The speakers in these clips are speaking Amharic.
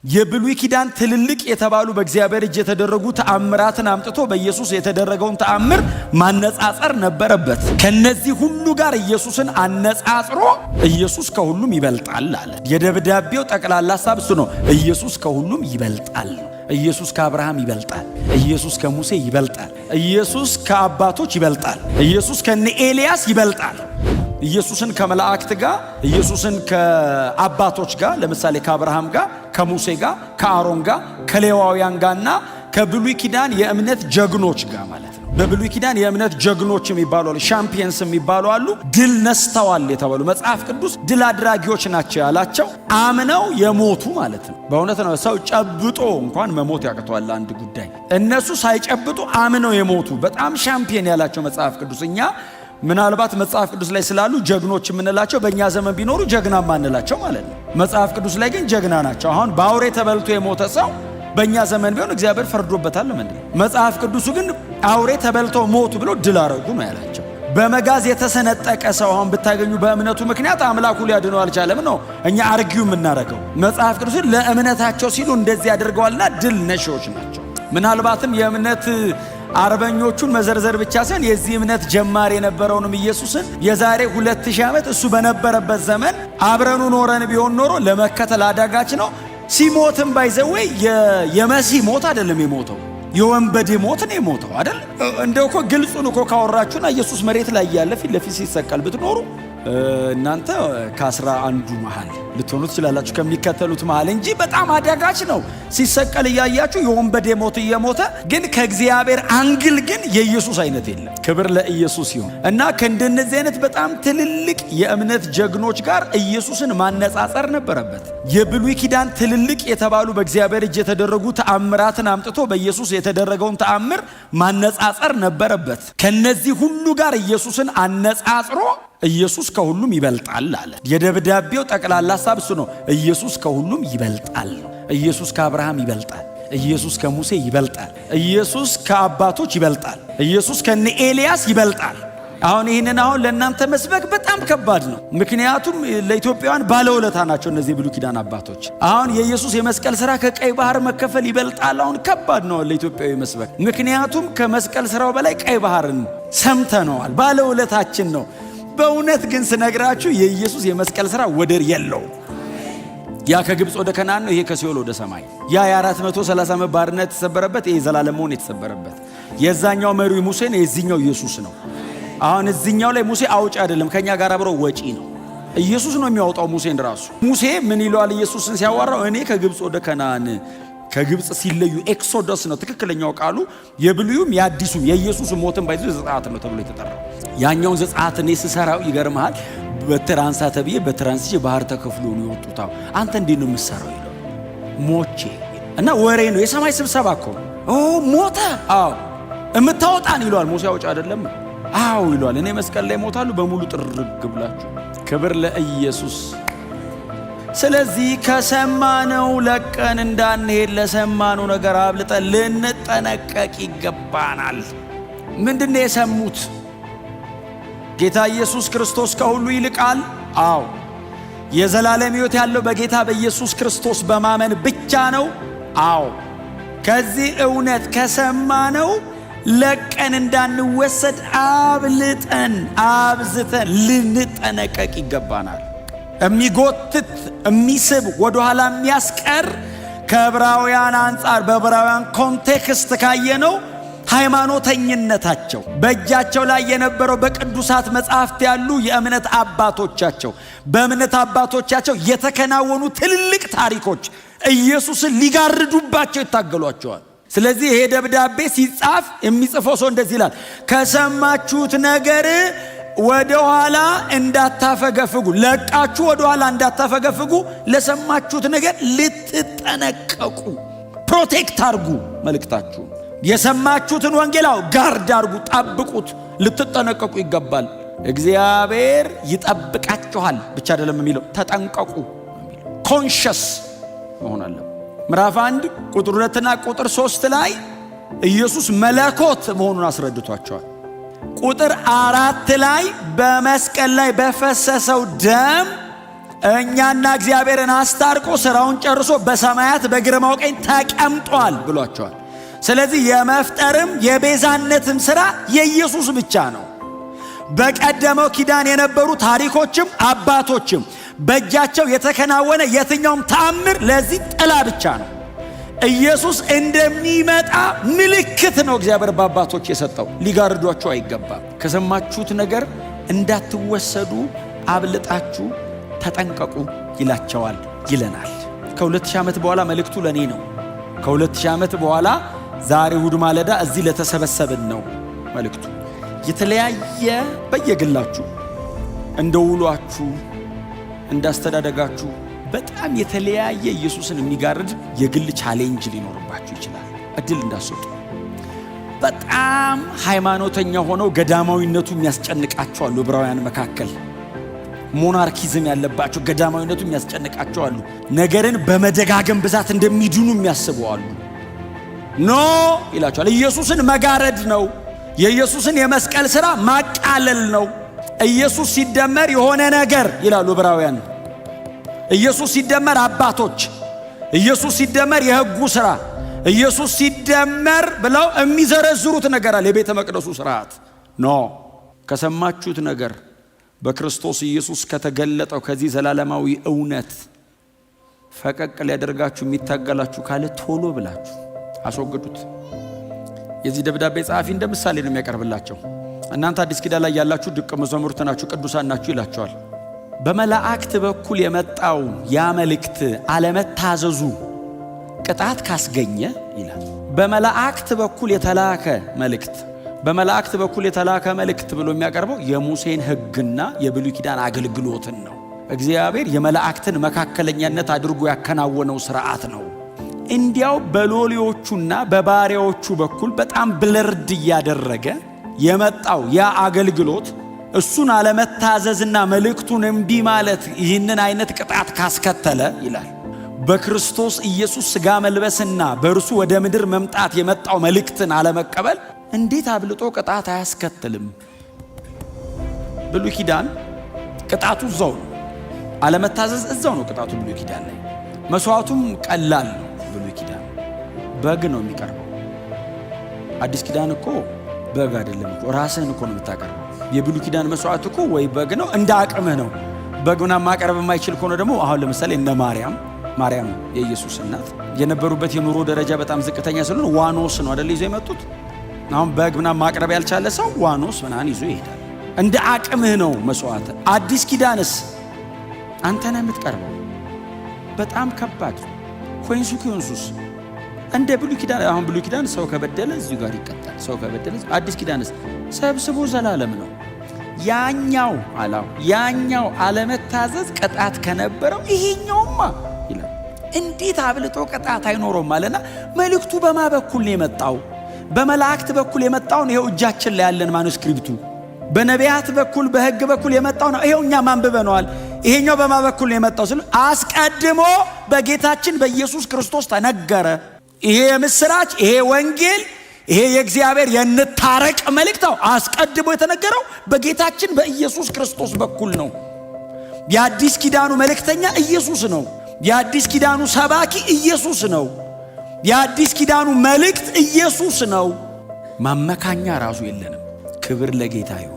የብሉይ ኪዳን ትልልቅ የተባሉ በእግዚአብሔር እጅ የተደረጉ ተአምራትን አምጥቶ በኢየሱስ የተደረገውን ተአምር ማነጻጸር ነበረበት። ከነዚህ ሁሉ ጋር ኢየሱስን አነጻጽሮ ኢየሱስ ከሁሉም ይበልጣል አለ። የደብዳቤው ጠቅላላ ሐሳብ እሱ ነው። ኢየሱስ ከሁሉም ይበልጣል። ኢየሱስ ከአብርሃም ይበልጣል። ኢየሱስ ከሙሴ ይበልጣል። ኢየሱስ ከአባቶች ይበልጣል። ኢየሱስ ከነ ኤልያስ ይበልጣል። ኢየሱስን ከመላእክት ጋር፣ ኢየሱስን ከአባቶች ጋር፣ ለምሳሌ ከአብርሃም ጋር፣ ከሙሴ ጋር፣ ከአሮን ጋር፣ ከሌዋውያን ጋርና ከብሉይ ኪዳን የእምነት ጀግኖች ጋር ማለት ነው። በብሉይ ኪዳን የእምነት ጀግኖች የሚባሉ አሉ፣ ሻምፒየንስ የሚባሉ አሉ። ድል ነስተዋል የተባሉ መጽሐፍ ቅዱስ ድል አድራጊዎች ናቸው ያላቸው አምነው የሞቱ ማለት ነው። በእውነት ነው። ሰው ጨብጦ እንኳን መሞት ያቅተዋል አንድ ጉዳይ። እነሱ ሳይጨብጡ አምነው የሞቱ በጣም ሻምፒየን ያላቸው መጽሐፍ ቅዱስ። እኛ ምናልባት መጽሐፍ ቅዱስ ላይ ስላሉ ጀግኖች የምንላቸው በእኛ ዘመን ቢኖሩ ጀግና ማንላቸው ማለት ነው። መጽሐፍ ቅዱስ ላይ ግን ጀግና ናቸው። አሁን በአውሬ ተበልቶ የሞተ ሰው በእኛ ዘመን ቢሆን እግዚአብሔር ፈርዶበታል ማለት ነው። መጽሐፍ ቅዱሱ ግን አውሬ ተበልቶ ሞቱ ብሎ ድል አረጉ ነው ያላቸው። በመጋዝ የተሰነጠቀ ሰው አሁን ብታገኙ በእምነቱ ምክንያት አምላኩ ሊያድነው አልቻለም ነው እኛ አርጊው የምናረገው። መጽሐፍ ቅዱስን ለእምነታቸው ሲሉ እንደዚህ አድርገዋልና ድል ነሺዎች ናቸው። ምናልባትም የእምነት አርበኞቹን መዘርዘር ብቻ ሳይሆን የዚህ እምነት ጀማሪ የነበረውንም ኢየሱስን የዛሬ 2000 ዓመት እሱ በነበረበት ዘመን አብረኑ ኖረን ቢሆን ኖሮ ለመከተል አዳጋች ነው። ሲሞትም ባይዘወይ የመሲህ ሞት አይደለም የሞተው፣ የወንበዴ ሞት ነው የሞተው አይደል? እንደው እኮ ግልጹን እኮ ካወራችሁና ኢየሱስ መሬት ላይ ያለ ፊት ለፊት ሲሰቀል ብትኖሩ እናንተ ከ11 መሃል ልትሆኑ ትችላላችሁ፣ ከሚከተሉት መሃል እንጂ በጣም አዳጋች ነው። ሲሰቀል እያያችሁ የወንበዴ ሞት እየሞተ ግን ከእግዚአብሔር አንግል ግን የኢየሱስ አይነት የለም። ክብር ለኢየሱስ ይሁን እና ከእንደነዚህ አይነት በጣም ትልልቅ የእምነት ጀግኖች ጋር ኢየሱስን ማነጻጸር ነበረበት። የብሉይ ኪዳን ትልልቅ የተባሉ በእግዚአብሔር እጅ የተደረጉ ተአምራትን አምጥቶ በኢየሱስ የተደረገውን ተአምር ማነጻጸር ነበረበት። ከነዚህ ሁሉ ጋር ኢየሱስን አነጻጽሮ ኢየሱስ ከሁሉም ይበልጣል አለ። የደብዳቤው ጠቅላላ ሐሳብ እሱ ነው። ኢየሱስ ከሁሉም ይበልጣል። ኢየሱስ ከአብርሃም ይበልጣል። ኢየሱስ ከሙሴ ይበልጣል። ኢየሱስ ከአባቶች ይበልጣል። ኢየሱስ ከነ ኤልያስ ይበልጣል። አሁን ይህንን ለእናንተ መስበክ በጣም ከባድ ነው። ምክንያቱም ለኢትዮጵያውያን ባለውለታ ናቸው እነዚህ ብሉይ ኪዳን አባቶች። አሁን የኢየሱስ የመስቀል ሥራ ከቀይ ባህር መከፈል ይበልጣል። አሁን ከባድ ነው ለኢትዮጵያዊ መስበክ። ምክንያቱም ከመስቀል ሥራው በላይ ቀይ ባህርን ሰምተነዋል። ባለውለታችን ነው። በእውነት ግን ስነግራችሁ የኢየሱስ የመስቀል ሥራ ወደር የለው። ያ ከግብፅ ወደ ከነዓን ነው፣ ይሄ ከሲኦል ወደ ሰማይ። ያ የ430 ዓመት ባርነት የተሰበረበት፣ ይሄ ዘላለም ሞት የተሰበረበት። የዛኛው መሪው ሙሴ ነው፣ የዚህኛው ኢየሱስ ነው። አሁን እዚህኛው ላይ ሙሴ አውጪ አይደለም፣ ከኛ ጋር አብረው ወጪ ነው። ኢየሱስ ነው የሚያወጣው ሙሴን ራሱ። ሙሴ ምን ይለዋል ኢየሱስን ሲያዋራው? እኔ ከግብፅ ወደ ከነዓን፣ ከግብፅ ሲለዩ ኤክሶዶስ ነው ትክክለኛው ቃሉ። የብሉይም የአዲሱም የኢየሱስ ሞትን ባይዞ ዘጸአት ነው ተብሎ የተጠራው። ያኛውን ዘጸአት እኔ ስሰራው ይገርምሃል፣ በትራንሳ ተብዬ በትራንስቼ ባህር ተከፍሎ ነው የወጡት። አንተ እንዴት ነው የምትሰራው ይለው ሞቼ እና ወሬ ነው የሰማይ ስብሰባ እኮ ሞተ። አዎ እምታወጣን ይለዋል ሙሴ። አውጭ አይደለም አዎ ይለዋል። እኔ መስቀል ላይ ሞታሉ በሙሉ ጥርግ ብላችሁ። ክብር ለኢየሱስ። ስለዚህ ከሰማነው ለቀን እንዳንሄድ ለሰማነው ነገር አብልጠን ልንጠነቀቅ ይገባናል። ምንድነው የሰሙት? ጌታ ኢየሱስ ክርስቶስ ከሁሉ ይልቃል። አዎ የዘላለም ሕይወት ያለው በጌታ በኢየሱስ ክርስቶስ በማመን ብቻ ነው። አዎ ከዚህ እውነት ከሰማነው ለቀን እንዳንወሰድ አብልጠን አብዝተን ልንጠነቀቅ ይገባናል። የሚጎትት የሚስብ ወደኋላ የሚያስቀር ከዕብራውያን አንጻር በዕብራውያን ኮንቴክስት ካየነው ሃይማኖተኝነታቸው በእጃቸው ላይ የነበረው በቅዱሳት መጻሕፍት ያሉ የእምነት አባቶቻቸው በእምነት አባቶቻቸው የተከናወኑ ትልልቅ ታሪኮች ኢየሱስን ሊጋርዱባቸው ይታገሏቸዋል። ስለዚህ ይሄ ደብዳቤ ሲጻፍ የሚጽፈው ሰው እንደዚህ ይላል፣ ከሰማችሁት ነገር ወደ ኋላ እንዳታፈገፍጉ፣ ለቃችሁ ወደ ኋላ እንዳታፈገፍጉ፣ ለሰማችሁት ነገር ልትጠነቀቁ፣ ፕሮቴክት አርጉ። መልእክታችሁ የሰማችሁትን ወንጌላው ጋርድ አርጉ፣ ጠብቁት፣ ልትጠነቀቁ ይገባል። እግዚአብሔር ይጠብቃችኋል ብቻ አይደለም የሚለው ተጠንቀቁ። ኮንሸስ መሆን አለ። ምዕራፍ 1 ቁጥር 2 እና ቁጥር 3 ላይ ኢየሱስ መለኮት መሆኑን አስረድቷቸዋል። ቁጥር 4 ላይ በመስቀል ላይ በፈሰሰው ደም እኛና እግዚአብሔርን አስታርቆ ስራውን ጨርሶ በሰማያት በግርማው ቀኝ ተቀምጧል ብሏቸዋል። ስለዚህ የመፍጠርም የቤዛነትም ሥራ የኢየሱስ ብቻ ነው። በቀደመው ኪዳን የነበሩ ታሪኮችም አባቶችም በእጃቸው የተከናወነ የትኛውም ተአምር ለዚህ ጥላ ብቻ ነው። ኢየሱስ እንደሚመጣ ምልክት ነው እግዚአብሔር በአባቶች የሰጠው። ሊጋርዷችሁ አይገባም። ከሰማችሁት ነገር እንዳትወሰዱ አብልጣችሁ ተጠንቀቁ ይላቸዋል ይለናል። ከ2000 ዓመት በኋላ መልእክቱ ለኔ ነው። ከ2000 ዓመት በኋላ ዛሬ እሑድ ማለዳ እዚህ ለተሰበሰብን ነው መልእክቱ። የተለያየ በየግላችሁ እንደውሏችሁ እንዳስተዳደጋችሁ በጣም የተለያየ ኢየሱስን የሚጋርድ የግል ቻሌንጅ ሊኖርባችሁ ይችላል። እድል እንዳትሰጡ። በጣም ሃይማኖተኛ ሆነው ገዳማዊነቱ የሚያስጨንቃቸው አሉ። ዕብራውያን መካከል ሞናርኪዝም ያለባቸው ገዳማዊነቱ የሚያስጨንቃቸው አሉ። ነገርን በመደጋገም ብዛት እንደሚድኑ የሚያስቡ አሉ። ኖ ይላቸዋል። ኢየሱስን መጋረድ ነው። የኢየሱስን የመስቀል ሥራ ማቃለል ነው። ኢየሱስ ሲደመር የሆነ ነገር ይላሉ ዕብራውያን። ኢየሱስ ሲደመር አባቶች፣ ኢየሱስ ሲደመር የሕጉ ሥራ፣ ኢየሱስ ሲደመር ብለው የሚዘረዝሩት ነገር አለ። የቤተ መቅደሱ ሥርዓት ኖ። ከሰማችሁት ነገር በክርስቶስ ኢየሱስ ከተገለጠው ከዚህ ዘላለማዊ እውነት ፈቀቅ ሊያደርጋችሁ የሚታገላችሁ ካለ ቶሎ ብላችሁ አስወግዱት። የዚህ ደብዳቤ ጸሐፊ እንደ ምሳሌ ነው የሚያቀርብላቸው። እናንተ አዲስ ኪዳን ላይ ያላችሁ ደቀ መዛሙርት ናችሁ፣ ቅዱሳን ናችሁ ይላቸዋል። በመላእክት በኩል የመጣው ያ መልእክት አለመታዘዙ ቅጣት ካስገኘ ይላል። በመላእክት በኩል የተላከ መልእክት በመላእክት በኩል የተላከ መልእክት ብሎ የሚያቀርበው የሙሴን ሕግና የብሉይ ኪዳን አገልግሎትን ነው። እግዚአብሔር የመላእክትን መካከለኛነት አድርጎ ያከናወነው ሥርዓት ነው። እንዲያው በሎሌዎቹና በባሪያዎቹ በኩል በጣም ብለርድ እያደረገ የመጣው ያ አገልግሎት እሱን አለመታዘዝና መልእክቱን እምቢ ማለት ይህንን አይነት ቅጣት ካስከተለ ይላል በክርስቶስ ኢየሱስ ሥጋ መልበስና በእርሱ ወደ ምድር መምጣት የመጣው መልእክትን አለመቀበል እንዴት አብልጦ ቅጣት አያስከትልም? ብሉይ ኪዳን ቅጣቱ እዛው ነው። አለመታዘዝ እዛው ነው ቅጣቱ ብሉይ ኪዳን ላይ። መስዋዕቱም ቀላል ነው። ብሉይ ኪዳን በግ ነው የሚቀርበው። አዲስ ኪዳን እኮ በግ አይደለም እኮ ራስህን እኮ ነው የምታቀርበው። የብሉይ ኪዳን መስዋዕት እኮ ወይ በግ ነው እንደ አቅምህ ነው። በግና ማቀረብ የማይችል ከሆነ ደግሞ አሁን ለምሳሌ እነ ማርያም የኢየሱስ እናት የነበሩበት የኑሮ ደረጃ በጣም ዝቅተኛ ስለሆነ ዋኖስ ነው አይደል ይዞ የመጡት። አሁን በግና ማቅረብ ያልቻለ ሰው ዋኖስ ምናምን ይዞ ይሄዳል። እንደ አቅምህ ነው መስዋዕት። አዲስ ኪዳንስ አንተ ነህ የምትቀርበው። በጣም ከባድ ኮንሲኩዌንሱስ እንደ ብሉይ ኪዳን። አሁን ብሉይ ኪዳን ሰው ከበደለ እዚሁ ጋር ይቀጣል። ሰው ከበደለ አዲስ ኪዳንስ ሰብስቦ ዘላለም ነው። ያኛው አለመታዘዝ ቅጣት ከነበረው ይሄኛውማ ይላል እንዴት አብልጦ ቅጣት አይኖረውም ማለትና መልእክቱ በማ በኩል ነው የመጣው? በመላእክት በኩል የመጣውን ይሄው እጃችን ላይ ያለን ማኑስክሪፕቱ። በነቢያት በኩል በሕግ በኩል የመጣው ነው ይሄው እኛ ማንበበነዋል። ይሄኛው በማ በኩል ነው የመጣው ስለ አስቀድሞ በጌታችን በኢየሱስ ክርስቶስ ተነገረ። ይሄ የምስራች፣ ይሄ ወንጌል፣ ይሄ የእግዚአብሔር የንታረቅ መልእክታው አስቀድሞ የተነገረው በጌታችን በኢየሱስ ክርስቶስ በኩል ነው። የአዲስ ኪዳኑ መልእክተኛ ኢየሱስ ነው። የአዲስ ኪዳኑ ሰባኪ ኢየሱስ ነው። የአዲስ ኪዳኑ መልእክት ኢየሱስ ነው። ማመካኛ ራሱ የለንም። ክብር ለጌታ ይሁን።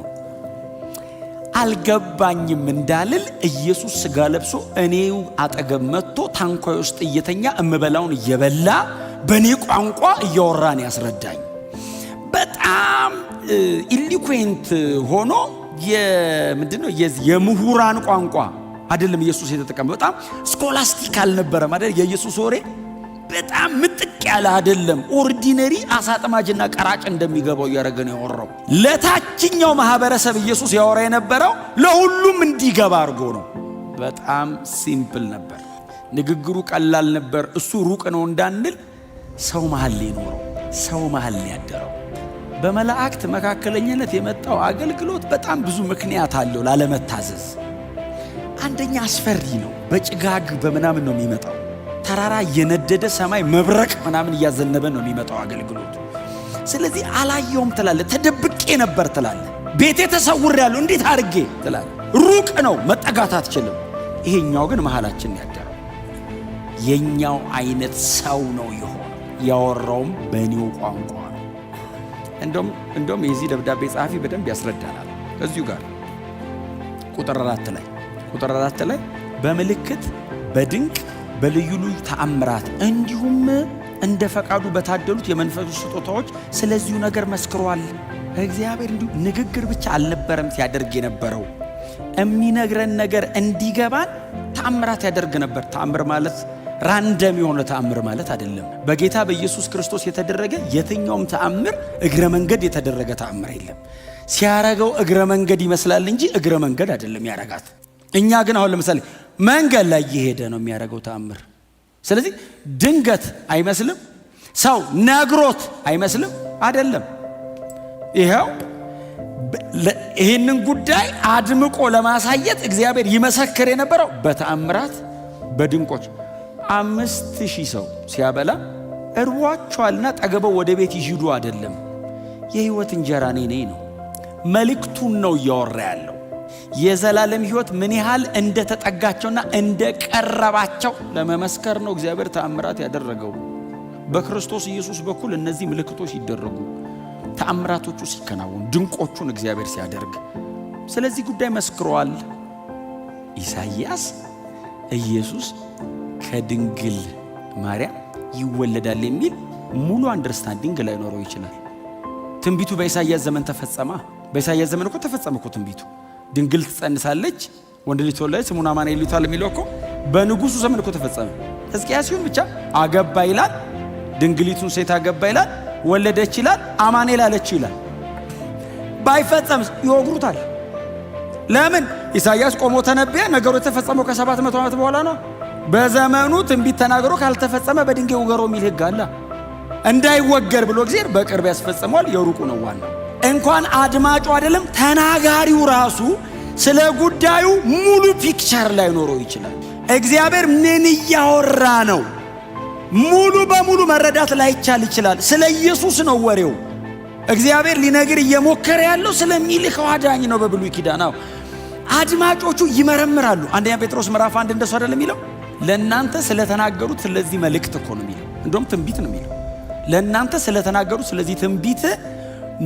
አልገባኝም እንዳልል ኢየሱስ ሥጋ ለብሶ እኔው አጠገብ መጥቶ ታንኳይ ውስጥ እየተኛ እምበላውን እየበላ በኔ ቋንቋ እያወራን ያስረዳኝ። በጣም ኢሊኩዌንት ሆኖ ምንድነው የምሁራን ቋንቋ አይደለም ኢየሱስ የተጠቀመው። በጣም ስኮላስቲክ አልነበረም አይደል? የኢየሱስ ወሬ በጣም ምጥቅ ያለ አይደለም። ኦርዲነሪ አሳጥማጅና ቀራጭ እንደሚገባው እያደረገ ነው ያወራው። ለታችኛው ማህበረሰብ ኢየሱስ ያወራ የነበረው ለሁሉም እንዲገባ አድርጎ ነው። በጣም ሲምፕል ነበር ንግግሩ፣ ቀላል ነበር። እሱ ሩቅ ነው እንዳንል ሰው መሃል ሊኖረው፣ ሰው መሃል ሊያደረው። በመላእክት መካከለኛነት የመጣው አገልግሎት በጣም ብዙ ምክንያት አለው ላለመታዘዝ። አንደኛ አስፈሪ ነው። በጭጋግ በምናምን ነው የሚመጣው። ተራራ እየነደደ ሰማይ መብረቅ ምናምን እያዘነበ ነው የሚመጣው አገልግሎቱ። ስለዚህ አላየውም ትላለ፣ ተደብቄ ነበር ትላለ፣ ቤቴ ተሰውሬያለሁ እንዴት አድርጌ ትላለ። ሩቅ ነው፣ መጠጋት አትችልም። ይሄኛው ግን መሃላችን ያደረው የኛው አይነት ሰው ነው የሆነው። ያወራውም በኒው ቋንቋ ነው። እንደውም የዚህ ደብዳቤ ጸሐፊ በደንብ ያስረዳናል። እዚሁ ጋር ቁጥር 4 ላይ በምልክት በድንቅ በልዩ ልዩ ተአምራት እንዲሁም እንደ ፈቃዱ በታደሉት የመንፈሱ ስጦታዎች ስለዚሁ ነገር መስክሯል። እግዚአብሔር እንዲሁ ንግግር ብቻ አልነበረም ሲያደርግ የነበረው፣ የሚነግረን ነገር እንዲገባን ተአምራት ያደርግ ነበር። ተአምር ማለት ራንደም የሆነ ተአምር ማለት አይደለም። በጌታ በኢየሱስ ክርስቶስ የተደረገ የትኛውም ተአምር እግረ መንገድ የተደረገ ተአምር የለም። ሲያረገው እግረ መንገድ ይመስላል እንጂ እግረ መንገድ አይደለም ያረጋት። እኛ ግን አሁን ለምሳሌ መንገድ ላይ እየሄደ ነው የሚያረገው ተአምር። ስለዚህ ድንገት አይመስልም። ሰው ነግሮት አይመስልም፣ አይደለም። ይህንን ጉዳይ አድምቆ ለማሳየት እግዚአብሔር ይመሰክር የነበረው በተአምራት በድንቆች 5000 ሰው ሲያበላ እርቧቸዋልና ጠገበው ወደ ቤት ይሂዱ አይደለም። የህይወት እንጀራ እኔ ነኝ ነው። መልእክቱን ነው እያወራ ያለው። የዘላለም ህይወት ምን ያህል እንደተጠጋቸውና እንደቀረባቸው ለመመስከር ነው እግዚአብሔር ተአምራት ያደረገው። በክርስቶስ ኢየሱስ በኩል እነዚህ ምልክቶች ሲደረጉ፣ ተአምራቶቹ ሲከናወኑ፣ ድንቆቹን እግዚአብሔር ሲያደርግ ስለዚህ ጉዳይ መስክሯል። ኢሳይያስ ኢየሱስ ከድንግል ማርያም ይወለዳል የሚል ሙሉ አንደርስታንዲንግ ላይኖረው ይችላል። ትንቢቱ በኢሳይያስ ዘመን ተፈጸመ። በኢሳይያስ ዘመን እኮ ተፈጸመ እኮ ትንቢቱ። ድንግል ትጸንሳለች፣ ወንድ ልጅ ትወልዳለች፣ ስሙን አማኑኤል ይሉታል የሚለው እኮ በንጉሱ ዘመን እኮ ተፈጸመ። ሕዝቅያስ ሲሆን ብቻ አገባ ይላል፣ ድንግሊቱን ሴት አገባ ይላል፣ ወለደች ይላል፣ አማኑኤል አለች ይላል። ባይፈጸምስ ይወግሩታል። ለምን? ኢሳይያስ ቆሞ ተነበየ። ነገሩ የተፈጸመው ከ700 ዓመት በኋላ ነው። በዘመኑ ትንቢት ተናግሮ ካልተፈጸመ በድንጋይ ውገሮ የሚል ሕግ አለ። እንዳይወገር ብሎ እግዚአብሔር በቅርብ ያስፈጽመዋል። የሩቁ ነው ዋናው። እንኳን አድማጩ አይደለም ተናጋሪው ራሱ ስለ ጉዳዩ ሙሉ ፒክቸር ላይ ኖረው ይችላል። እግዚአብሔር ምን እያወራ ነው ሙሉ በሙሉ መረዳት ላይቻል ይችላል። ስለ ኢየሱስ ነው ወሬው። እግዚአብሔር ሊነግር እየሞከረ ያለው ስለሚልከው አዳኝ ነው። በብሉይ ኪዳን አድማጮቹ ይመረምራሉ። አንደኛ ጴጥሮስ ምዕራፍ 1 እንደሱ አይደለም የሚለው? ለእናንተ ስለተናገሩት ስለዚህ መልእክት እኮ ነው የሚለው። እንደውም ትንቢት ነው የሚለው። ለእናንተ ስለተናገሩት ስለዚህ ትንቢት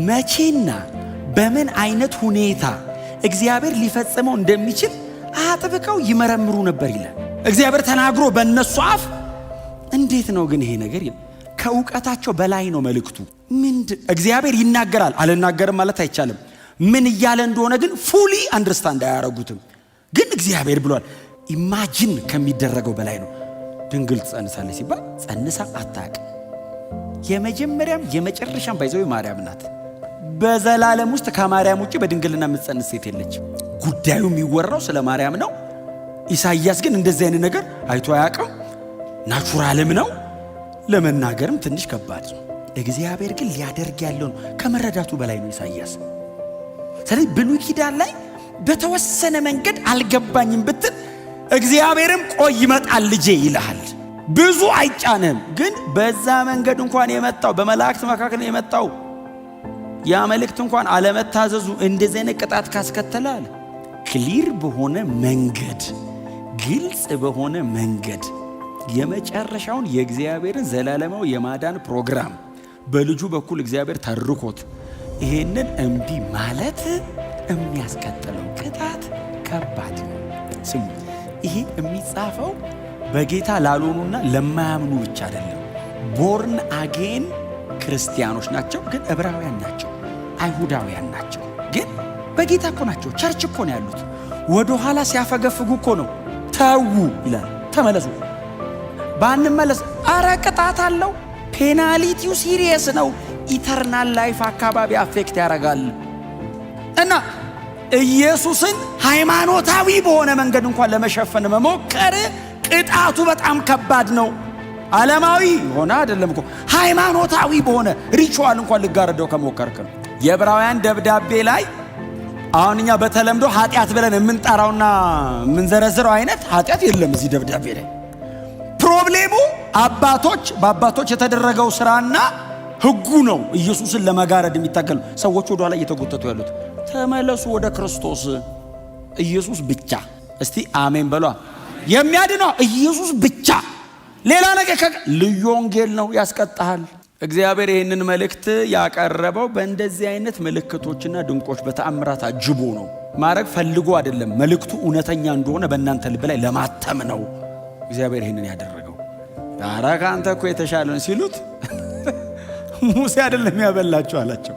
መቼና በምን አይነት ሁኔታ እግዚአብሔር ሊፈጽመው እንደሚችል አጥብቀው ይመረምሩ ነበር ይላል። እግዚአብሔር ተናግሮ በእነሱ አፍ እንዴት ነው ግን ይሄ ነገር? ከእውቀታቸው በላይ ነው መልእክቱ። እግዚአብሔር ይናገራል፣ አልናገርም ማለት አይቻልም። ምን እያለ እንደሆነ ግን ፉሊ አንደርስታንድ አያረጉትም። ግን እግዚአብሔር ብሏል። ኢማጂን ከሚደረገው በላይ ነው። ድንግል ትጸንሳለች ሲባል ጸንሳ አታውቅም። የመጀመሪያም የመጨረሻም ባይዘው ማርያም ናት። በዘላለም ውስጥ ከማርያም ውጪ በድንግልና የምትጸንስ ሴት የለችም። ጉዳዩ የሚወራው ስለ ማርያም ነው። ኢሳይያስ ግን እንደዚህ አይነት ነገር አይቶ አያውቅም። ናቹራልም ነው፣ ለመናገርም ትንሽ ከባድ ነው። እግዚአብሔር ግን ሊያደርግ ያለው ከመረዳቱ በላይ ነው ኢሳይያስ። ስለዚህ ብሉይ ኪዳን ላይ በተወሰነ መንገድ አልገባኝም ብትል እግዚአብሔርም ቆይ ይመጣል ልጄ ይልሃል። ብዙ አይጫንም። ግን በዛ መንገድ እንኳን የመጣው በመላእክት መካከል የመጣው ያ መልእክት እንኳን አለመታዘዙ እንደዚህ አይነት ቅጣት ካስከተላል ክሊር በሆነ መንገድ ግልጽ በሆነ መንገድ የመጨረሻውን የእግዚአብሔርን ዘላለማዊ የማዳን ፕሮግራም በልጁ በኩል እግዚአብሔር ተርኮት ይሄንን እምቢ ማለት የሚያስከትለው ቅጣት ከባድ ነው። ስሙ፣ ይሄ የሚጻፈው በጌታ ላልሆኑና ለማያምኑ ብቻ አይደለም። ቦርን አጌን ክርስቲያኖች ናቸው፣ ግን ዕብራውያን ናቸው፣ አይሁዳውያን ናቸው፣ ግን በጌታ እኮ ናቸው። ቸርች እኮ ነው ያሉት። ወደ ኋላ ሲያፈገፍጉ እኮ ነው ተዉ ይላል። ተመለሱ። ባንመለስ አረ ቅጣት አለው። ፔናሊቲው ሲሪየስ ነው። ኢተርናል ላይፍ አካባቢ አፌክት ያደርጋል። እና ኢየሱስን ሃይማኖታዊ በሆነ መንገድ እንኳን ለመሸፈን መሞከር ቅጣቱ በጣም ከባድ ነው። ዓለማዊ ሆነ አይደለም እኮ ሃይማኖታዊ በሆነ ሪቹዋል እንኳን ልጋረደው ከሞከርክ የዕብራውያን ደብዳቤ ላይ አሁን እኛ በተለምዶ ኃጢአት ብለን የምንጠራውና የምንዘረዝረው አይነት ኃጢአት የለም እዚህ ደብዳቤ ላይ። ፕሮብሌሙ በአባቶች የተደረገው ስራና ሕጉ ነው። ኢየሱስን ለመጋረድ የሚታገሉ ሰዎች ወደ ኋላ እየተጎተቱ ያሉት። ተመለሱ ወደ ክርስቶስ ኢየሱስ ብቻ። እስቲ አሜን በሏ። የሚያድነው ኢየሱስ ብቻ። ሌላ ነገር ልዩ ወንጌል ነው፣ ያስቀጣል። እግዚአብሔር ይህንን መልእክት ያቀረበው በእንደዚህ አይነት ምልክቶችና ድንቆች በተአምራት አጅቦ ነው። ማድረግ ፈልጎ አይደለም። መልእክቱ እውነተኛ እንደሆነ በእናንተ ልብ ላይ ለማተም ነው እግዚአብሔር ይህንን ያደረገው። ኧረ ከአንተ እኮ የተሻለ ነው ሲሉት ሙሴ አይደለም ያበላቸው አላቸው።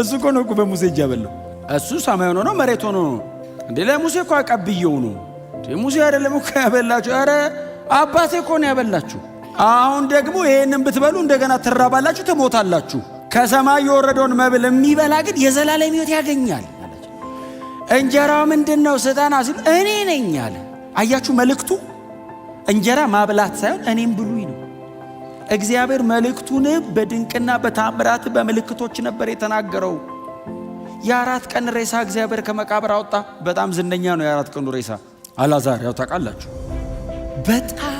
እሱ እኮ ነው በሙሴ እጅ ያበላው። እሱ ሰማይ ሆኖ ነው መሬት ሆኖ ነው እንዴ? ለሙሴ እኮ አቀብየው ነው። ሙሴ አይደለም እኮ ያበላችሁ። ኧረ አባቴ እኮ ነው ያበላችሁ። አሁን ደግሞ ይሄንን ብትበሉ እንደገና ትራባላችሁ፣ ትሞታላችሁ። ከሰማይ የወረደውን መብል የሚበላ ግን የዘላለም ሕይወት ያገኛል አላቸው። እንጀራው ምንድነው ስጠና ሲል እኔ ነኝ አለ። አያችሁ መልእክቱ እንጀራ ማብላት ሳይሆን እኔም ብሉኝ ነው። እግዚአብሔር መልእክቱን በድንቅና በታምራት በምልክቶች ነበር የተናገረው። የአራት ቀን ሬሳ እግዚአብሔር ከመቃብር አወጣ። በጣም ዝነኛ ነው የአራት ቀኑ ሬሳ አልዓዛር። ያው ታውቃላችሁ፣ በጣም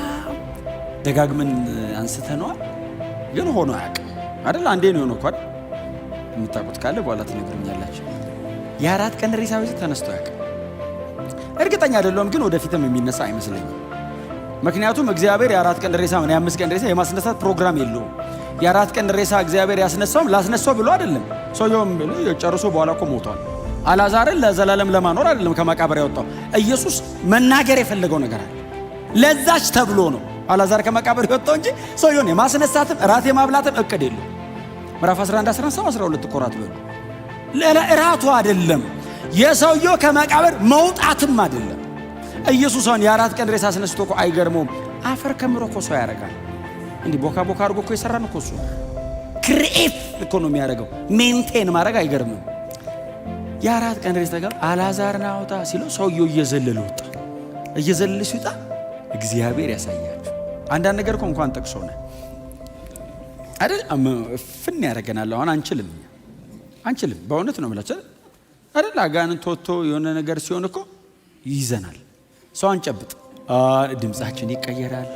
ደጋግመን አንስተነዋል፣ ግን ሆኖ አያውቅም አይደል? አንዴ ነው የሆነው እኮ አይደል? የምታውቁት ካለ በኋላ ትነግሩኛላችሁ። የአራት ቀን ሬሳ ተነስቶ አያውቅም። እርግጠኛ አይደለሁም፣ ግን ወደፊትም የሚነሳ አይመስለኝም። ምክንያቱም እግዚአብሔር የአራት ቀን ሬሳ ምን የአምስት ቀን ሬሳ የማስነሳት ፕሮግራም የለውም። የአራት ቀን ሬሳ እግዚአብሔር ያስነሳውም ላስነሳው ብሎ አይደለም። ሰውየውም ጨርሶ በኋላ እኮ ሞቷል። አልዓዛርን ለዘላለም ለማኖር አይደለም ከመቃብር ያወጣው። ኢየሱስ መናገር የፈለገው ነገር አለ። ለዛች ተብሎ ነው አልዓዛር ከመቃብር የወጣው እንጂ ሰውየውን የማስነሳትም እራት የማብላትም እቅድ የለው። ምዕራፍ 11 12 እኮ እራት በሉ ለእራቱ አይደለም። የሰውየው ከመቃብር መውጣትም አይደለም። ኢየሱስ አሁን የአራት ቀን ሬሳ አስነስቶ እኮ አይገርመውም። አፈር ከምሮ እኮ ሰው ያደርጋል። እንዲህ ቦካ ቦካ አድርጎ እኮ የሰራን እኮ እሱ ክሬት እኮ ነው የሚያደርገው። ሜንቴን ማድረግ አይገርምም። የአራት ቀን ሬሳ ተገብ አልዓዛርን አውጣ ሲለው ሰውየው እየዘለለ ወጣ። እየዘለለ ሲወጣ እግዚአብሔር ያሳያችሁ። አንዳንድ ነገር እኮ እንኳን ጠቅሶ ነው አይደል? ፍን ያደርገናል። አሁን አንችልም። በእውነት ነው የምላችሁ አይደል? አጋንንት ወጥቶ የሆነ ነገር ሲሆን እኮ ይይዘናል። ሰው አንጨብጥ፣ ድምጻችን ይቀየራል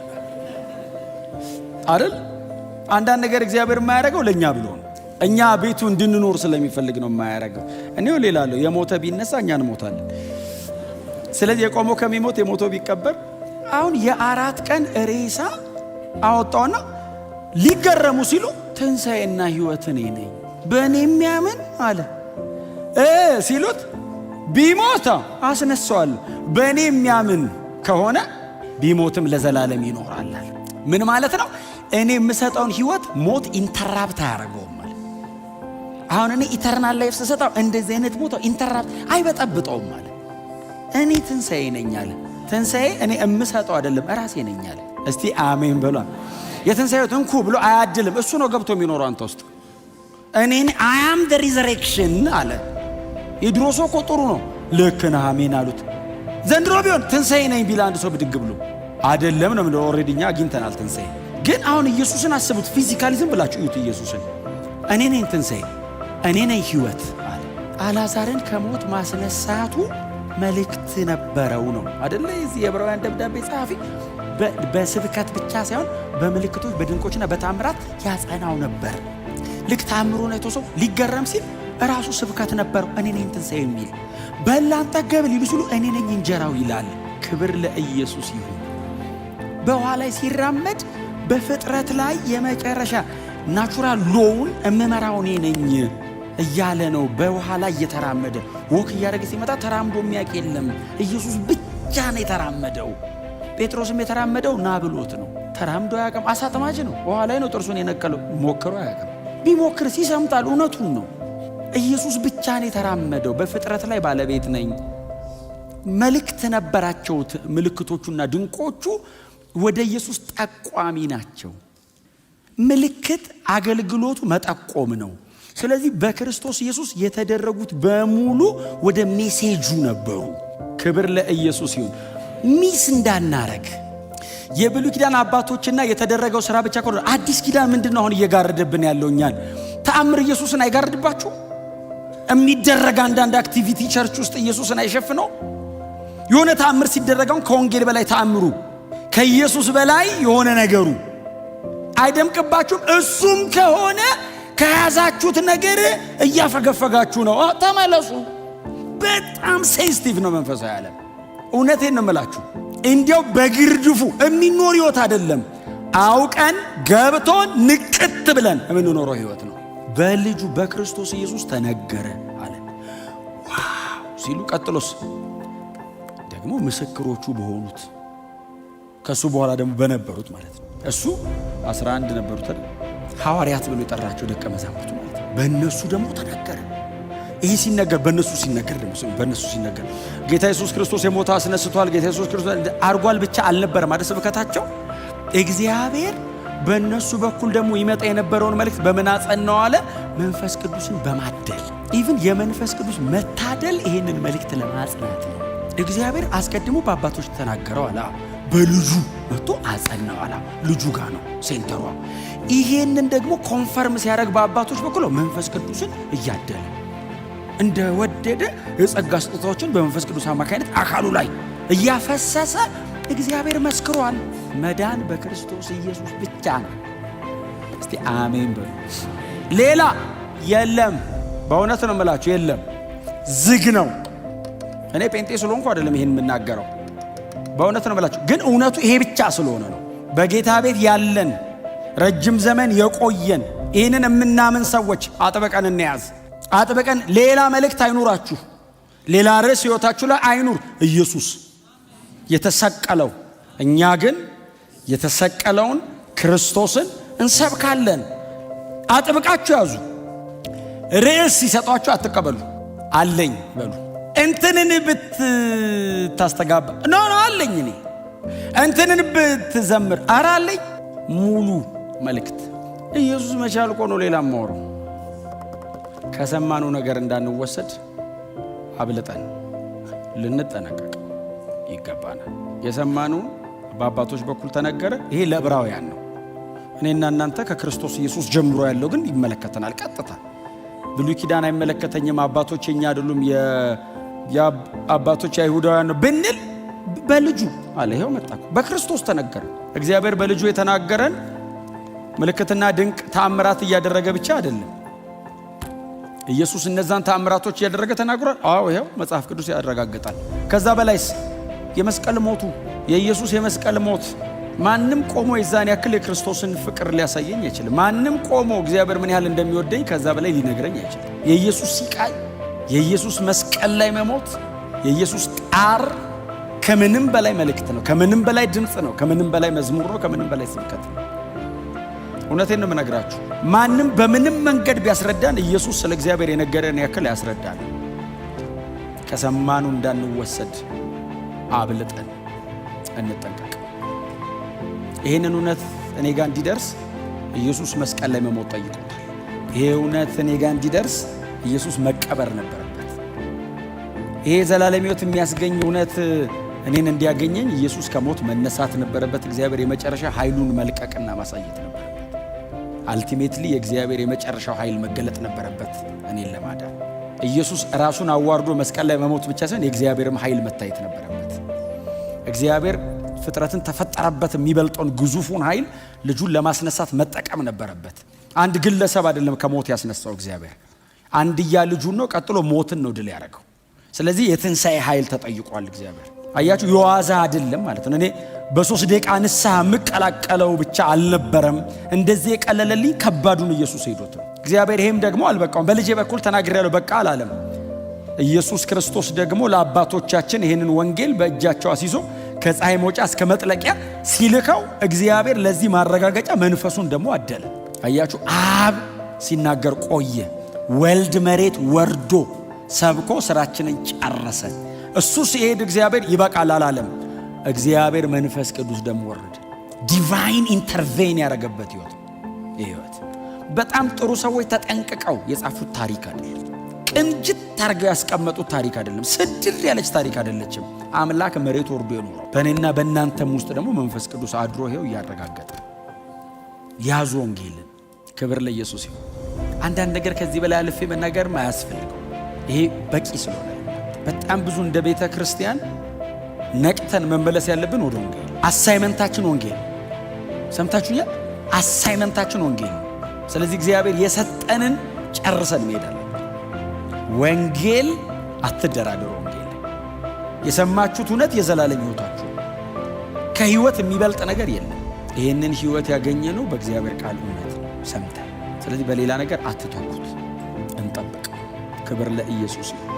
አይደል? አንዳንድ ነገር እግዚአብሔር የማያደርገው ለኛ ብሎ ነው። እኛ ቤቱ እንድንኖር ስለሚፈልግ ነው የማያደርገው። እኔው ሌላለው የሞተ ቢነሳ እኛ እንሞታለን። ስለዚህ የቆመው ከሚሞት የሞተው ቢቀበር። አሁን የአራት ቀን ሬሳ አወጣውና ሊገረሙ ሲሉ ትንሣኤና ሕይወት እኔ ነኝ በእኔ የሚያምን አለ ሲሉት ቢሞታ አስነሳዋለሁ፣ በእኔ የሚያምን ከሆነ ቢሞትም ለዘላለም ይኖራል። ምን ማለት ነው? እኔ የምሰጠውን ሕይወት ሞት ኢንተራፕት አያደርገውም ማለት። አሁን እኔ ኢተርናል ላይፍ ስሰጠው እንደዚህ አይነት ሞት ኢንተራፕት አይበጠብጠውም ማለት። እኔ ትንሣኤ ነኝ አለ። ትንሣኤ እኔ የምሰጠው አይደለም ራሴ ነኝ አለ። እስቲ አሜን በሏ። የትንሣኤው እንኩ ብሎ አያድልም። እሱ ነው ገብቶ የሚኖረው አንተ ውስጥ። እኔ አይ አም ዘ ሪዘሬክሽን አለ። የድሮ ሰው እኮ ጥሩ ነው። ልክ ነህ አሜን አሉት። ዘንድሮ ቢሆን ትንሣኤ ነኝ ቢል አንድ ሰው ብድግ ብሎ አይደለም ነው ምንድነው? ኦልሬዲ እኛ አግኝተናል ትንሣኤ። ግን አሁን ኢየሱስን አስቡት፣ ፊዚካሊዝም ብላችሁ እዩት። ኢየሱስን እኔ ነኝ ትንሣኤ፣ እኔ ነኝ ሕይወት አለ። አልዓዛርን ከሞት ማስነሳቱ መልእክት ነበረው ነው አይደለ? የዚህ የዕብራውያን ደብዳቤ ጸሐፊ በስብከት ብቻ ሳይሆን በምልክቶች በድንቆችና በታምራት ያጸናው ነበር። ልክ ታምሩን አይቶ ሰው ሊገረም ሲል ራሱ ስብከት ነበረው። እኔ ነኝ ትንሣኤ የሚል በላን ጠገብ ሊሉ ሲሉ እኔ ነኝ እንጀራው ይላል። ክብር ለኢየሱስ ይሁን። በውሃ ላይ ሲራመድ በፍጥረት ላይ የመጨረሻ ናቹራል ሎውን እምመራው እኔ ነኝ እያለ ነው። በውሃ ላይ እየተራመደ ወክ እያደረገ ሲመጣ ተራምዶ የሚያውቅ የለም። ኢየሱስ ብቻ ነው የተራመደው። ጴጥሮስም የተራመደው ና ብሎት ነው። ተራምዶ አያውቅም። አሳ አጥማጅ ነው። ውሃ ላይ ነው ጥርሱን የነቀለው። ሞክሮ አያውቅም። ቢሞክር ሲሰምጣል። እውነቱን ነው። ኢየሱስ ብቻ ነው የተራመደው። በፍጥረት ላይ ባለቤት ነኝ። መልእክት ነበራቸው። ምልክቶቹና ድንቆቹ ወደ ኢየሱስ ጠቋሚ ናቸው። ምልክት አገልግሎቱ መጠቆም ነው። ስለዚህ በክርስቶስ ኢየሱስ የተደረጉት በሙሉ ወደ ሜሴጁ ነበሩ። ክብር ለኢየሱስ ይሁን። ሚስ እንዳናረግ የብሉይ ኪዳን አባቶችና የተደረገው ስራ ብቻ ቆሮ አዲስ ኪዳን ምንድነው አሁን እየጋረደብን ያለው? እኛን ተአምር ኢየሱስን አይጋርድባችሁ? የሚደረግ አንዳንድ አክቲቪቲ ቸርች ውስጥ ኢየሱስን አይሸፍነው? የሆነ ተአምር ሲደረገው ከወንጌል በላይ ተአምሩ ከኢየሱስ በላይ የሆነ ነገሩ አይደምቅባችሁም? እሱም ከሆነ ከያዛችሁት ነገር እያፈገፈጋችሁ ነው። ተመለሱ። በጣም ሴንሲቲቭ ነው መንፈሳዊ ዓለም። እውነቴን ነው የምላችሁ። እንዲያው በግርድፉ የሚኖር ህይወት አይደለም። አውቀን ገብቶን ንቅት ብለን የምንኖረው ህይወት ነው። በልጁ በክርስቶስ ኢየሱስ ተነገረ አለ። ዋው ሲሉ ቀጥሎስ ደግሞ ምስክሮቹ በሆኑት ከሱ በኋላ ደግሞ በነበሩት ማለት ነው። እሱ 11 ነበሩት ሐዋርያት ብሎ የጠራቸው ደቀ መዛሙርቱ ማለት ነው። በእነሱ ደግሞ ተነገረ። ይህ ሲነገር በእነሱ ሲነገር ደግሞ በእነሱ ሲነገር ጌታ ኢየሱስ ክርስቶስ የሞተ አስነስቷል፣ ጌታ ኢየሱስ ክርስቶስ አርጓል ብቻ አልነበረም ማለት ስብከታቸው። እግዚአብሔር በእነሱ በኩል ደግሞ ይመጣ የነበረውን መልእክት በምን አጸናው አለ? መንፈስ ቅዱስን በማደል። ኢቭን የመንፈስ ቅዱስ መታደል ይህንን መልእክት ለማጽናት ነው። እግዚአብሔር አስቀድሞ በአባቶች ተናገረው አለ፣ በልጁ መጥቶ አጸናው አለ። ልጁ ጋር ነው ሴንተሯ። ይሄንን ደግሞ ኮንፈርም ሲያደርግ በአባቶች በኩል መንፈስ ቅዱስን እያደለ እንደወደደ የጸጋ ስጦታዎችን በመንፈስ ቅዱስ አማካይነት አካሉ ላይ እያፈሰሰ እግዚአብሔር መስክሯል። መዳን በክርስቶስ ኢየሱስ ብቻ ነው። እስቲ አሜን በሉ። ሌላ የለም። በእውነት ነው የምላችሁ፣ የለም። ዝግ ነው። እኔ ጴንጤ ስለሆንኩ አይደለም ይሄን የምናገረው፣ በእውነት ነው የምላችሁ። ግን እውነቱ ይሄ ብቻ ስለሆነ ነው። በጌታ ቤት ያለን ረጅም ዘመን የቆየን ይህንን የምናምን ሰዎች አጥበቀን እንያዝ። አጥበቀን ሌላ መልእክት አይኑራችሁ፣ ሌላ ርዕስ ሕይወታችሁ ላይ አይኑር። ኢየሱስ የተሰቀለው፣ እኛ ግን የተሰቀለውን ክርስቶስን እንሰብካለን። አጥብቃችሁ ያዙ። ርዕስ ሲሰጧችሁ አትቀበሉ። አለኝ በሉ። እንትንን ብታስተጋባ ኖ አለኝ እኔ እንትንን ብትዘምር ኧረ አለኝ። ሙሉ መልእክት ኢየሱስ መቻል እኮ ነው። ሌላ ማወራው ከሰማነው ነገር እንዳንወሰድ አብልጠን ልንጠነቀቅ ይገባናል። የሰማነውን በአባቶች በኩል ተነገረ። ይሄ ለዕብራውያን ነው። እኔና እናንተ ከክርስቶስ ኢየሱስ ጀምሮ ያለው ግን ይመለከተናል ቀጥታ። ብሉይ ኪዳን አይመለከተኝም፣ አባቶች የኛ አይደሉም፣ የአባቶች አይሁዳውያን ነው ብንል በልጁ አለ። ይሄው መጣ። በክርስቶስ ተነገረ። እግዚአብሔር በልጁ የተናገረን ምልክትና ድንቅ ተአምራት እያደረገ ብቻ አይደለም። ኢየሱስ እነዛን ተአምራቶች እያደረገ ተናግሯል። አዎ ይሄው መጽሐፍ ቅዱስ ያረጋግጣል። ከዛ በላይስ የመስቀል ሞቱ፣ የኢየሱስ የመስቀል ሞት ማንም ቆሞ የዛን ያክል የክርስቶስን ፍቅር ሊያሳየኝ አይችልም። ማንም ቆሞ እግዚአብሔር ምን ያህል እንደሚወደኝ ከዛ በላይ ሊነግረኝ አይችልም። የኢየሱስ ሲቃይ፣ የኢየሱስ መስቀል ላይ መሞት፣ የኢየሱስ ጣር ከምንም በላይ መልእክት ነው። ከምንም በላይ ድምፅ ነው። ከምንም በላይ መዝሙር ነው። ከምንም በላይ ስብከት ነው። እውነቴን ነው የምነግራችሁ። ማንም በምንም መንገድ ቢያስረዳን ኢየሱስ ስለ እግዚአብሔር የነገረን ያክል ያስረዳል። ከሰማኑ እንዳንወሰድ አብልጠን እንጠንቀቅ። ይህንን እውነት እኔ ጋር እንዲደርስ ኢየሱስ መስቀል ላይ መሞት ጠይቆታል። ይሄ እውነት እኔ ጋር እንዲደርስ ኢየሱስ መቀበር ነበረበት። ይሄ ዘላለም ሕይወት የሚያስገኝ እውነት እኔን እንዲያገኘኝ ኢየሱስ ከሞት መነሳት ነበረበት። እግዚአብሔር የመጨረሻ ኃይሉን መልቀቅና ማሳየት ነበረበት። አልቲሜትሊ የእግዚአብሔር የመጨረሻው ኃይል መገለጥ ነበረበት እኔን ለማዳን። ኢየሱስ ራሱን አዋርዶ መስቀል ላይ መሞት ብቻ ሳይሆን የእግዚአብሔርም ኃይል መታየት ነበረበት። እግዚአብሔር ፍጥረትን ተፈጠረበት የሚበልጠውን ግዙፉን ኃይል ልጁን ለማስነሳት መጠቀም ነበረበት። አንድ ግለሰብ አይደለም ከሞት ያስነሳው እግዚአብሔር፣ አንድያ ልጁን ነው። ቀጥሎ ሞትን ነው ድል ያደረገው። ስለዚህ የትንሣኤ ኃይል ተጠይቋል እግዚአብሔር። አያችሁ፣ የዋዛ አይደለም ማለት ነው። እኔ በ3 ደቂቃ ንስሐ የምቀላቀለው ብቻ አልነበረም። እንደዚህ የቀለለልኝ ከባዱን ኢየሱስ ሄዶት ነው እግዚአብሔር። ይሄም ደግሞ አልበቃውም። በልጄ በኩል ተናግሬያለሁ በቃ አላለም። ኢየሱስ ክርስቶስ ደግሞ ለአባቶቻችን ይህንን ወንጌል በእጃቸው አስይዞ ከፀሐይ መውጫ እስከ መጥለቂያ ሲልከው እግዚአብሔር ለዚህ ማረጋገጫ መንፈሱን ደግሞ አደለ። አያችሁ፣ አብ ሲናገር ቆየ፣ ወልድ መሬት ወርዶ ሰብኮ ስራችንን ጨረሰ። እሱ ሲሄድ እግዚአብሔር ይበቃል አላለም። እግዚአብሔር መንፈስ ቅዱስ ደግሞ ወረደ። ዲቫይን ኢንተርቬን ያደረገበት ህይወት በጣም ጥሩ ሰዎች ተጠንቅቀው የጻፉት ታሪክ አይደለም። ቅንጅት ታርገው ያስቀመጡት ታሪክ አይደለም። ስድር ያለች ታሪክ አይደለችም። አምላክ መሬት ወርዶ የኖረው በእኔና በእናንተም ውስጥ ደግሞ መንፈስ ቅዱስ አድሮ ይሄው እያረጋገጠ ያዙ ወንጌልን። ክብር ለኢየሱስ ይሁን። አንዳንድ ነገር ከዚህ በላይ አልፌ መናገር አያስፈልገው። ይሄ በቂ ስለሆነ በጣም ብዙ እንደ ቤተ ክርስቲያን ነቅተን መመለስ ያለብን ወደ ወንጌል። አሳይመንታችን ወንጌል። ሰምታችሁኛል? አሳይመንታችን ወንጌል። ስለዚህ እግዚአብሔር የሰጠንን ጨርሰን እንሄዳለን። ወንጌል አትደራደሩ። ወንጌል የሰማችሁት እውነት የዘላለም ሕይወታችሁ ከሕይወት የሚበልጥ ነገር የለም። ይህንን ሕይወት ያገኘነው በእግዚአብሔር ቃል እውነት ነው ሰምተን። ስለዚህ በሌላ ነገር አትተኩት፣ እንጠብቅ። ክብር ለኢየሱስ ይሁን።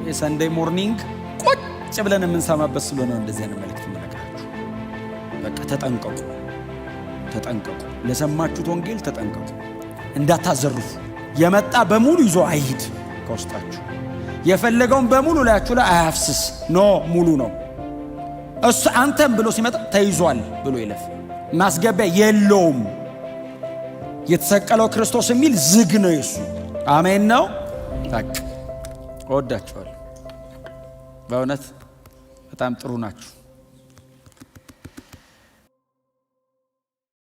የሰንደይ ሞርኒንግ ቁጭ ብለን የምንሰማበት ስለሆነ እንደዚህ አይነት መልእክት የምነግራችሁ። በቃ ተጠንቀቁ፣ ተጠንቀቁ። ለሰማችሁት ወንጌል ተጠንቀቁ፣ እንዳታዘርፉ። የመጣ በሙሉ ይዞ አይሂድ ከውስጣችሁ። የፈለገውን በሙሉ ላያችሁ ላይ አያፍስስ። ኖ ሙሉ ነው እሱ። አንተም ብሎ ሲመጣ ተይዟል ብሎ ይለፍ። ማስገቢያ የለውም። የተሰቀለው ክርስቶስ የሚል ዝግ ነው የሱ። አሜን ነው። ታክ ወዳችኋል። በእውነት በጣም ጥሩ ናችሁ።